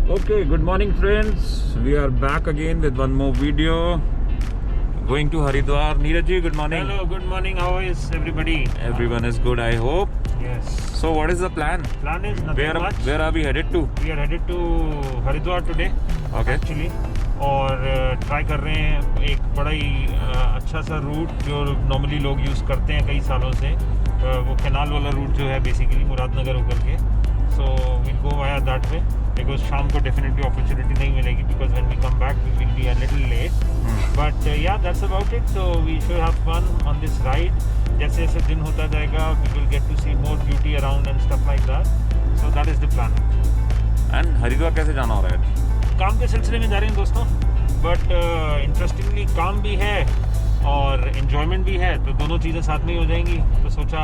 Okay, good morning friends. We are back again with one more video. Going to Haridwar. Neeraj ji, good morning. Hello, good morning. How is everybody? Everyone is good, I hope. Yes. So what is the plan? Plan is nothing much. Where are we headed to? We are headed to Haridwar today. Okay. Actually. और try कर रहे हैं एक बड़ा ही अच्छा सा root जो normally लोग यूज़ करते हैं कई सालों से, वो कैनाल वाला रूट जो है बेसिकली मुरादनगर होकर के. So will go via that way because शाम को डेफिनेटली अपॉर्चुनिटी नहीं मिलेगी because when we come back we will be a little late. But yeah that's about it. So we should have fun on this ride. जैसे जैसे दिन होता जाएगा we will get to see more beauty around and stuff like that. So that is the plan. And Haridwar कैसे जाना हो रहा है? काम के सिलसिले में जा रहे हैं दोस्तों, बट इंटरेस्टिंगली काम भी है और इन्जॉयमेंट भी है, तो दोनों चीज़ें साथ में ही हो जाएंगी. तो सोचा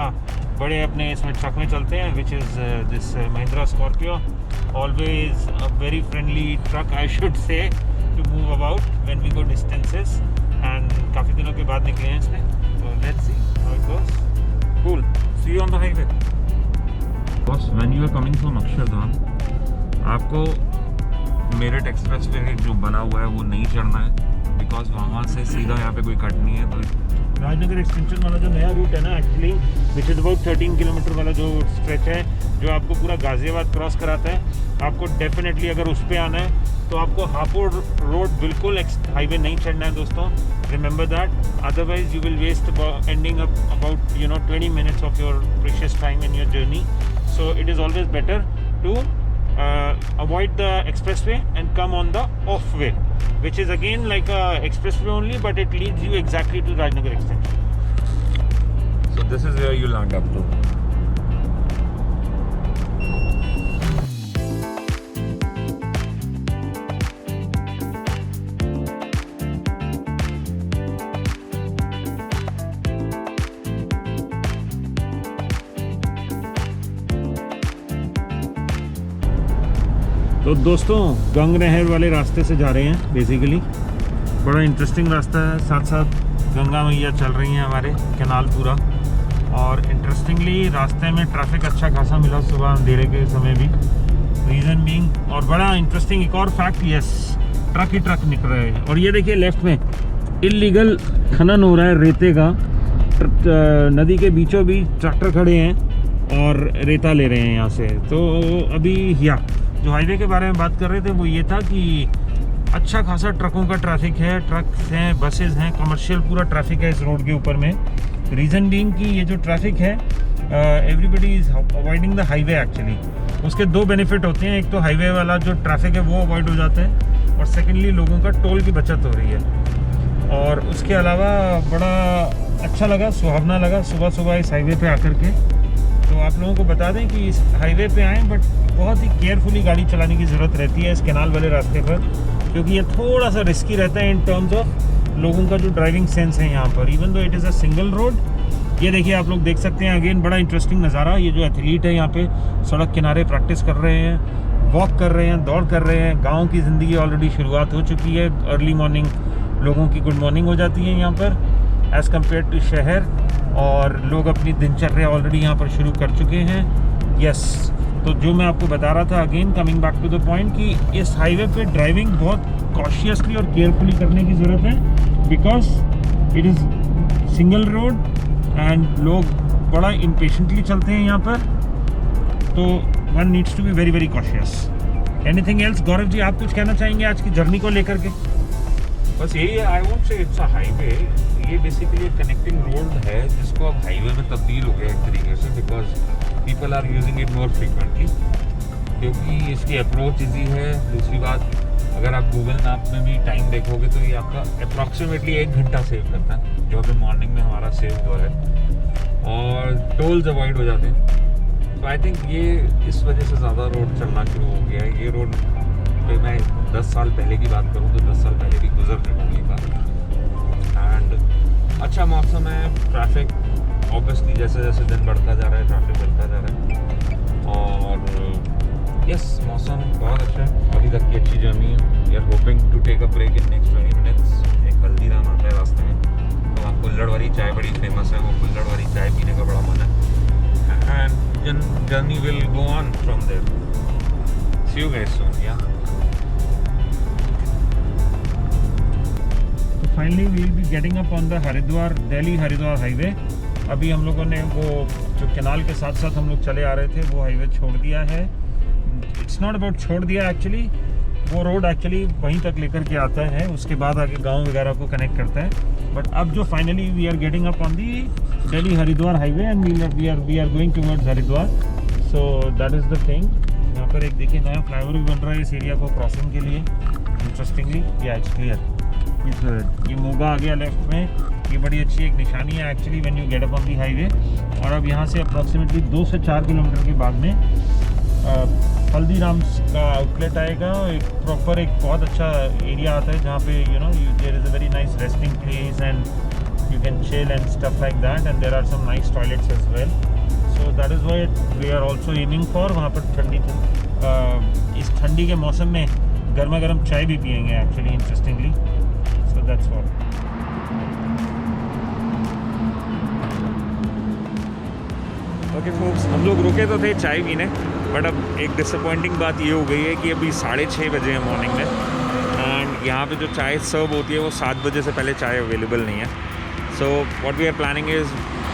बड़े अपने इसमें ट्रक में चलते हैं, which is this Mahindra Scorpio. Always a very friendly truck I should say to move about when we go distances. And काफ़ी दिनों के बाद निकले हैं इसमें, तो let's see how it goes. Cool. See you on the highway. Boss, when you are coming from Akshardham, आपको Meerut express way जो बना हुआ है वो नहीं चढ़ना है बिकॉज वहाँ से सीधा यहाँ पे कोई कट नहीं है. तो राजनगर एक्सटेंशन वाला जो नया रूट है ना, actually which is about 13 kilometre वाला जो स्ट्रेच है जो आपको पूरा गाज़ियाबाद क्रॉस कराता है, आपको डेफिनेटली अगर उस पर आना है तो आपको हापुड़ रोड बिल्कुल हाईवे नहीं चढ़ना है दोस्तों. Remember that, otherwise you will waste ending up about 20 minutes of your precious time in your journey. So it is always better to avoid the expressway and come on the off way, which is again like a expressway only, but it leads you exactly to Rajnagar extension. So this is where you land up to. तो दोस्तों गंग नहर वाले रास्ते से जा रहे हैं basically. बड़ा इंटरेस्टिंग रास्ता है, साथ साथ गंगा मैया चल रही हैं हमारे, कैनाल पूरा. और इंटरेस्टिंगली रास्ते में ट्रैफिक अच्छा खासा मिला सुबह अंधेरे के समय भी. रीज़न बीइंग, और बड़ा इंटरेस्टिंग एक और फैक्ट, यस ट्रक ही ट्रक निकल रहे हैं. और ये देखिए लेफ्ट में इल्लीगल खनन हो रहा है रेते का. नदी के बीचों बीच ट्रैक्टर खड़े हैं और रेता ले रहे हैं यहाँ से. तो अभी जो हाईवे के बारे में बात कर रहे थे वो ये था कि अच्छा खासा ट्रकों का ट्रैफिक है, ट्रक्स हैं, बसेस हैं, कमर्शियल पूरा ट्रैफिक है इस रोड के ऊपर में. रीज़न बीइंग कि ये जो ट्रैफिक है everybody is avoiding the highway. Actually उसके दो बेनिफिट होते हैं, एक तो हाईवे वाला जो ट्रैफिक है वो अवॉइड हो जाता है, और सेकेंडली लोगों का टोल की बचत हो रही है. और उसके अलावा बड़ा अच्छा लगा, सुहावना लगा सुबह सुबह इस हाईवे पे आकर के. तो आप लोगों को बता दें कि इस हाईवे पे आएँ, बट बहुत ही केयरफुली गाड़ी चलाने की ज़रूरत रहती है इस कैनाल वाले रास्ते पर, क्योंकि ये थोड़ा सा रिस्की रहता है इन टर्म्स ऑफ लोगों का जो ड्राइविंग सेंस है यहाँ पर. Even though it is a single road. ये देखिए आप लोग देख सकते हैं अगेन बड़ा इंटरेस्टिंग नज़ारा. ये जो एथलीट है यहाँ पे सड़क किनारे प्रैक्टिस कर रहे हैं, वॉक कर रहे हैं, दौड़ कर रहे हैं. गाँव की ज़िंदगी ऑलरेडी शुरुआत हो चुकी है. अर्ली मॉर्निंग लोगों की गुड मॉर्निंग हो जाती है यहाँ पर एज़ कम्पेयर टू शहर, और लोग अपनी दिनचर्या ऑलरेडी यहाँ पर शुरू कर चुके हैं. यस, तो जो मैं आपको बता रहा था again coming back to the point कि इस हाईवे पे ड्राइविंग बहुत कॉशियसली और केयरफुली करने की ज़रूरत है, because it is single road and लोग बड़ा इम्पेशेंटली चलते हैं यहाँ पर. तो one needs to be very very cautious. Anything else Gaurav ji, आप कुछ कहना चाहेंगे आज की जर्नी को लेकर के? बस यही है, I won't say it's a highway. ये बेसिकली एक कनेक्टिंग रोड है जिसको अब हाईवे में तब्दील हो गया एक तरीके से, because people are using it more frequently, क्योंकि इसकी अप्रोच ईजी है. दूसरी बात, अगर आप गूगल मैप में भी टाइम देखोगे तो ये आपका अप्रॉक्सीमेटली 1 घंटा सेव करता है, जो अभी मॉर्निंग में हमारा सेव हुआ है, और टोल्स अवॉइड हो जाते हैं. तो आई थिंक ये इस वजह से ज़्यादा रोड चलना शुरू हो गया है. ये रोड पे मैं 10 साल पहले की बात करूँ तो 10 साल पहले भी गुजर चुका हूँ ये बात. एंड अच्छा मौसम है, ट्रैफिक ऑब्वियसली जैसे जैसे दिन बढ़ता जा रहा है ट्रैफिक बढ़ता जा रहा है. और यस, मौसम बहुत अच्छा है. अभी तक की अच्छी जर्नी है. We are hoping to take a break in next 20 minutes. एक हल्दीराम आता है रास्ते में, तो वहाँ कुल्हड़ वाली चाय बड़ी फेमस है, वो कुल्हड़ वाली चाय पीने का बड़ा मन है. And journey will go on from there. See you guys soon. Yeah. Finally we will be getting up on the Haridwar Delhi Haridwar highway. अभी हम लोगों ने वो जो कैनाल के साथ साथ हम लोग चले आ रहे थे वो हाईवे छोड़ दिया है। इट्स नॉट अबाउट छोड़ दिया एक्चुअली, वो रोड एक्चुअली वहीं तक लेकर के आता है, उसके बाद आगे गांव वगैरह को कनेक्ट करता है। बट अब जो finally we are getting up on the Delhi Haridwar highway and we are going towards Haridwar. So that is the thing. यहाँ पर एक देखिए नया फ्लाईओवर भी बन रहा है इस एरिया को क्रॉसिंग के लिए। इंटरेस्टिंगली या इट्स क्लियर, ये मोगा आ गया लेफ्ट में, ये बड़ी अच्छी एक निशानी है actually when you get up on the highway. और अब यहाँ से अप्रॉक्सीमेटली 2 से 4 किलोमीटर के बाद में हल्दीराम्स का आउटलेट आएगा। एक प्रॉपर एक बहुत अच्छा एरिया आता है जहाँ पे you know there is a very nice resting place and you can chill and stuff like that and there are some nice toilets as well. So that is what we are also aiming for. वहाँ पर इस ठंडी के मौसम में गर्मा गर्म चाय भी पियेंगे actually interestingly. So that's all. Okay folks, हम लोग रुके तो थे चाय पीने, बट अब एक डिसअपॉइंटिंग बात ये हो गई है कि अभी 6:30 बजे है मॉर्निंग में एंड यहाँ पे जो चाय सर्व होती है वो 7 बजे से पहले चाय अवेलेबल नहीं है। So what we are planning is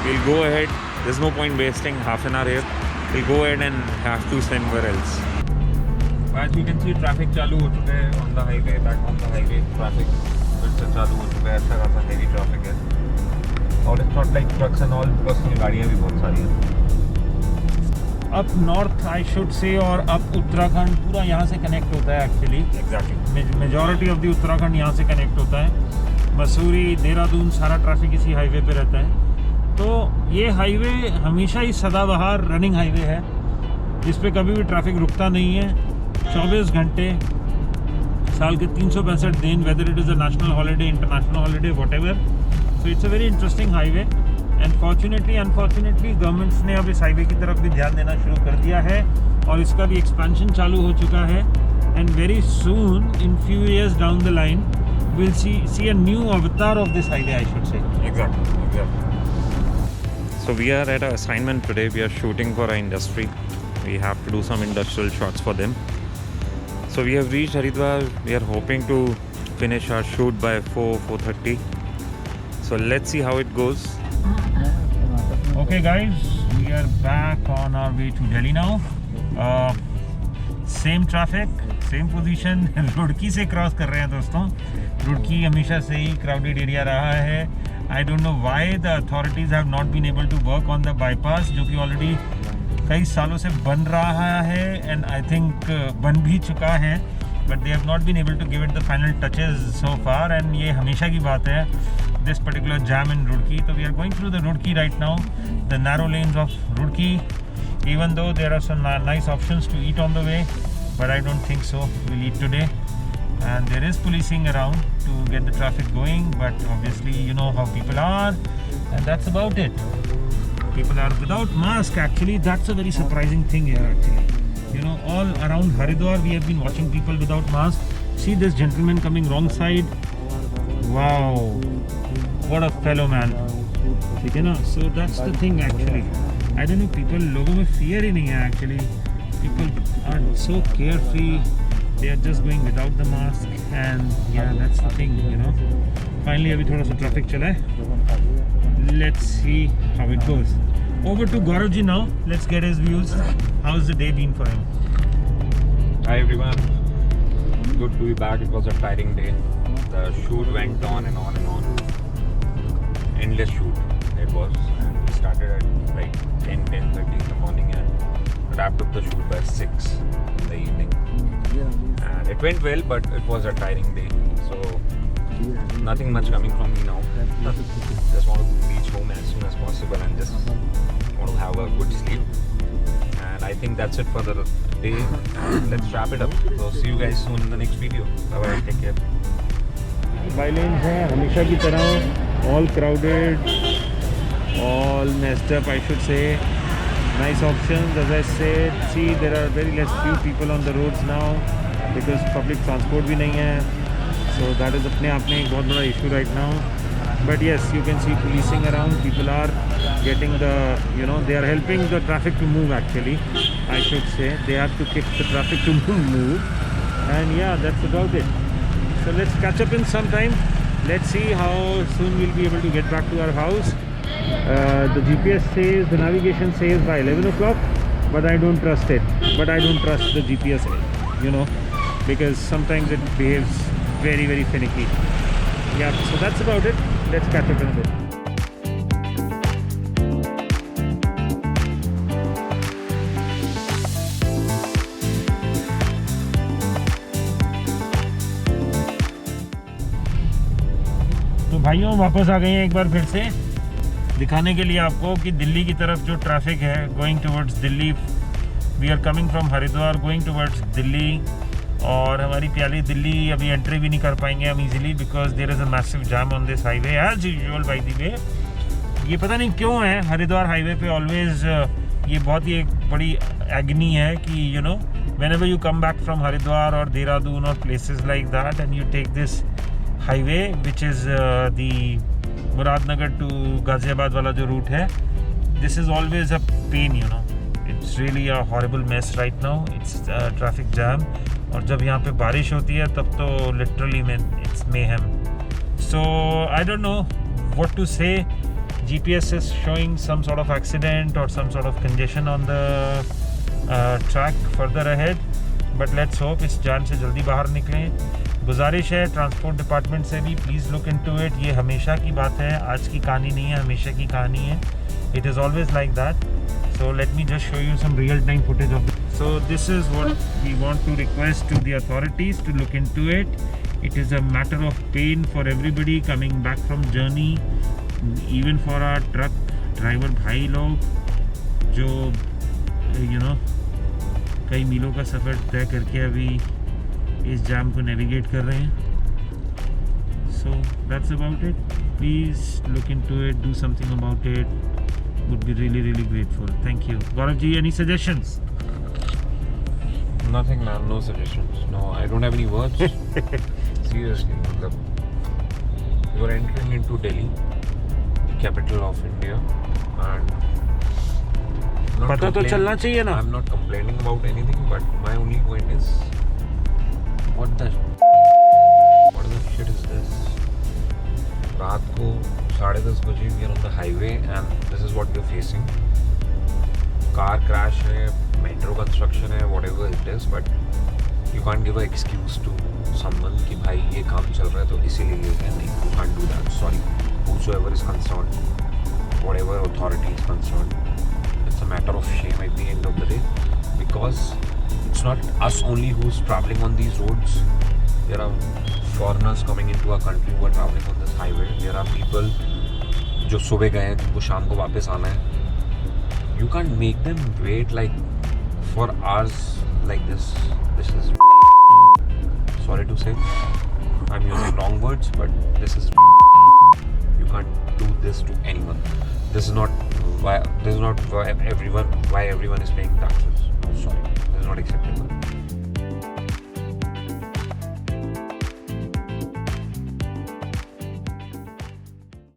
we'll go ahead, there's no point wasting half an hour here, we'll go ahead and have to somewhere else. As you can see traffic चालू हो चुका है on the highway, back on the highway traffic फिर से चालू हो चुका है, अच्छा खासा हेवी ट्रैफिक है और it's not like trucks and all, personal गाड़ियाँ भी बहुत सारी हैं। अप नॉर्थ आई शुड से और अप उत्तराखंड पूरा यहाँ से कनेक्ट होता है actually. Exactly, majority of the Uttarakhand यहाँ से कनेक्ट होता है। मसूरी, देहरादून सारा ट्रैफिक इसी हाईवे पे रहता है। तो ये हाईवे हमेशा ही सदाबहार रनिंग हाईवे है, इस पर कभी भी ट्रैफिक रुकता नहीं है। 24 घंटे साल के 365 दिन, whether it is a national holiday, international holiday, whatever. So it's a very interesting highway and fortunately unfortunately governments ने अब इस हाईवे की तरफ भी ध्यान देना शुरू कर दिया है और इसका भी एक्सपेंशन चालू हो चुका है। And very soon in few years down the line we'll see a new avatar of this highway, I should say. Exactly. So we are at an assignment today. We are shooting for our industry. We have to do some industrial shots for them. So we have reached Haridwar. We are hoping to finish our shoot by 4:30. So let's see how it goes. Okay guys, we are back on our way to Delhi now. Same traffic, same position. Roorkee से cross कर रहे हैं दोस्तों। रुड़की हमेशा से ही crowded area रहा है। I don't know why the authorities have not been able to work on the bypass, जो कि ऑलरेडी कई सालों से बन रहा है एंड आई थिंक बन भी चुका है, but they have not been able to give it the final touches so far and ये हमेशा की बात है this particular jam in Roorkee. तो we are going through the Roorkee right now, the narrow lanes of Roorkee, even though there are some nice options to eat on the way, but I don't think so we'll eat today. And there is policing around to get the traffic going, but obviously you know how people are, and that's about it. People are without mask actually. That's a very surprising thing here actually. You know, all around Haridwar we have been watching people without mask. See this gentleman coming wrong side. Wow, what a fellow man. ठीक है ना? So that's the thing actually. I don't know, people, लोगों में fear ही नहीं है actually. People are so carefree. They are just going without the mask, and yeah, that's the thing, you know. Finally, अभी थोड़ा सा traffic चला है. Let's see how it goes. Over to Gaurav ji now. Let's get his views. How's the day been for him? Hi everyone. Good to be back. It was a tiring day. The shoot went on and on and on. Endless shoot it was. And we started at like 10:30 in the morning and wrapped up the shoot by 6 in the evening. And it went well, but it was a tiring day. So nothing much coming from me now. Just want to reach home as soon as possible and just want to have a good sleep. And I think that's it for the day. Let's wrap it up. So see you guys soon in the next video. Bye bye. Take care. By-lanes हैं हमेशा की तरह, all crowded, all messed up I should say. Nice options as I said. See, there are very less few people on the roads now because public transport भी नहीं है. So that is अपने आप में एक बहुत बड़ा issue right now. But yes, you can see policing around. People are getting the, they are helping the traffic to move actually, I should say. They have to kick the traffic to move. And yeah, that's about it. So let's catch up in some time. Let's see how soon we'll be able to get back to our house. The GPS says, the navigation says by 11 o'clock, but I don't trust it. But I don't trust the GPS, because sometimes it behaves very, very finicky. Yeah, so that's about it. Let's catch up in a bit. तो भाइयों वापस आ गए हैं एक बार फिर से दिखाने के लिए आपको कि दिल्ली की तरफ जो ट्रैफिक है going towards Delhi, we are coming from Haridwar going towards Delhi, और हमारी प्यारी दिल्ली अभी एंट्री भी नहीं कर पाएंगे हम easily because there is a massive jam on this highway as usual by the way. ये पता नहीं क्यों है हरिद्वार हाईवे पे ऑलवेज ये बहुत ही एक बड़ी एग्नी है कि whenever you come back from Haridwar or Dehradun or places like that and you take this highway which is the Muradnagar to Ghaziabad wala jo route hai, this is always a pain, it's really a horrible mess right now. It's a traffic jam, और जब यहाँ पे बारिश होती है तब तो literally it's mayhem. So I don't know what to say. GPS is showing some sort of accident or some sort of congestion on the track further ahead, but let's hope इस जाम से जल्दी बाहर निकलें। गुजारिश है ट्रांसपोर्ट डिपार्टमेंट से भी, please look into it. ये हमेशा की बात है, आज की कहानी नहीं है, हमेशा की कहानी है। It is always like that. So let me just show you some real-time footage of this. So this is what we want to request to the authorities to look into it. It is a matter of pain for everybody coming back from journey, even for our truck driver भाई लोग जो कई मीलों का सफ़र तय करके अभी इस जाम को नेविगेट कर रहे हैं। So that's about it. Please look into it, do something about it. Would be really, really grateful. Thank you. Gaurav ji, any suggestions? Nothing, man. No suggestions. No, I don't have any words. Seriously, you are entering into Delhi, the capital of India, and पता तो चलना चाहिए ना। I'm not complaining about anything, but my only point is, what the shit is this? रात को 10:30 बजे we are on the highway and this is what we are facing. Car crash है, metro construction है, whatever it is, but you can't give an excuse to someone कि भाई ये काम चल रहा है तो इसीलिए ये है। नहीं, you can't do that. Sorry, whosoever is concerned, whatever authority is concerned, it's a matter of shame at the end of the day because it's not us only who's traveling on these roads. There are foreigners coming into our country who are traveling on this highway. There are people जो सुबह गए हैं जिनको शाम को वापस आना है. You can't make them wait like for hours like this. This is sorry to say, I'm using wrong words, but this is you can't do this to anyone. This is not why everyone is paying tax.